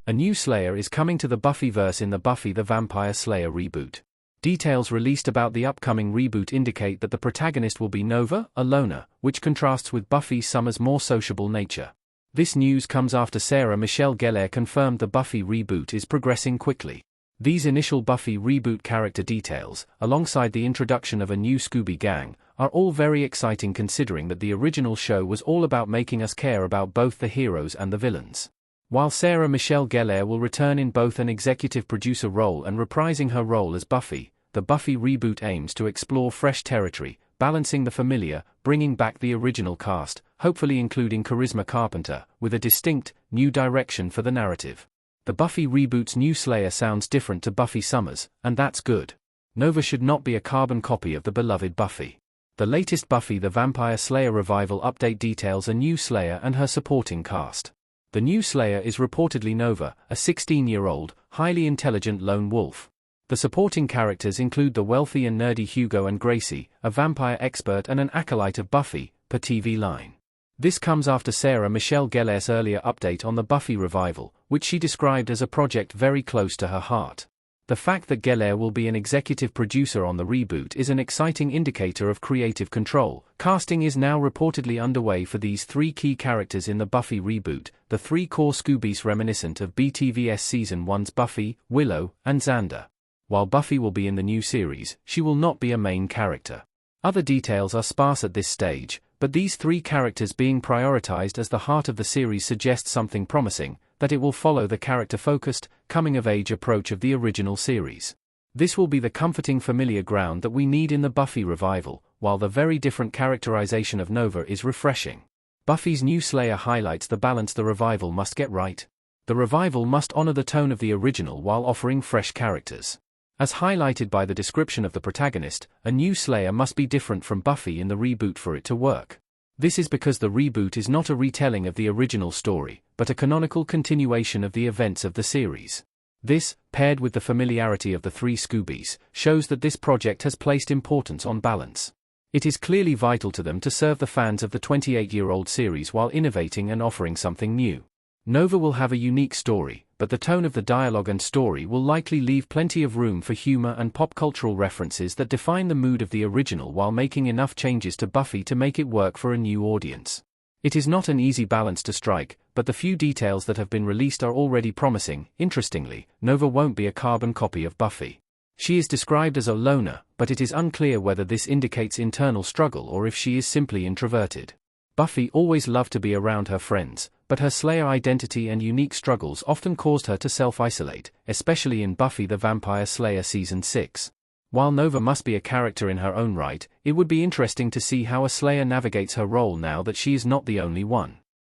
A new Slayer is coming to the Buffyverse in the Buffy the Vampire Slayer reboot. Details released about the upcoming reboot indicate that the protagonist will be Nova, a loner, which contrasts with Buffy Summers' more sociable nature. This news comes after Sarah Michelle Gellar confirmed the Buffy reboot is progressing quickly. These initial Buffy reboot character details, alongside the introduction of a new Scooby Gang, are all very exciting considering that the original show was all about making us care about both the heroes and the villains. While Sarah Michelle Gellar will return in both an executive producer role and reprising her role as Buffy, the Buffy reboot aims to explore fresh territory, balancing the familiar, bringing back the original cast, hopefully including Charisma Carpenter, with a distinct, new direction for the narrative. The Buffy reboot's new Slayer sounds different to Buffy Summers, and that's good. Nova should not be a carbon copy of the beloved Buffy. The latest Buffy the Vampire Slayer revival update details a new Slayer and her supporting cast. The new Slayer is reportedly Nova, a 16-year-old, highly intelligent lone wolf. The supporting characters include the wealthy and nerdy Hugo and Gracie, a vampire expert and an acolyte of Buffy, per TV line. This comes after Sarah Michelle Gellar's earlier update on the Buffy revival, which she described as a project very close to her heart. The fact that Gellar will be an executive producer on the reboot is an exciting indicator of creative control. Casting is now reportedly underway for these three key characters in the Buffy reboot, the three core Scoobies reminiscent of BTVS Season 1's Buffy, Willow, and Xander. While Buffy will be in the new series, she will not be a main character. Other details are sparse at this stage, but these three characters being prioritized as the heart of the series suggests something promising, that it will follow the character-focused, coming-of-age approach of the original series. This will be the comforting familiar ground that we need in the Buffy revival, while the very different characterization of Nova is refreshing. Buffy's new Slayer highlights the balance the revival must get right. The revival must honor the tone of the original while offering fresh characters. As highlighted by the description of the protagonist, a new Slayer must be different from Buffy in the reboot for it to work. This is because the reboot is not a retelling of the original story, but a canonical continuation of the events of the series. This, paired with the familiarity of the three Scoobies, shows that this project has placed importance on balance. It is clearly vital to them to serve the fans of the 28-year-old series while innovating and offering something new. Nova will have a unique story, but the tone of the dialogue and story will likely leave plenty of room for humor and pop-cultural references that define the mood of the original while making enough changes to Buffy to make it work for a new audience. It is not an easy balance to strike, but the few details that have been released are already promising. Interestingly, Nova won't be a carbon copy of Buffy. She is described as a loner, but it is unclear whether this indicates internal struggle or if she is simply introverted. Buffy always loved to be around her friends, but her Slayer identity and unique struggles often caused her to self-isolate, especially in Buffy the Vampire Slayer Season 6. While Nova must be a character in her own right, it would be interesting to see how a Slayer navigates her role now that she is not the only one.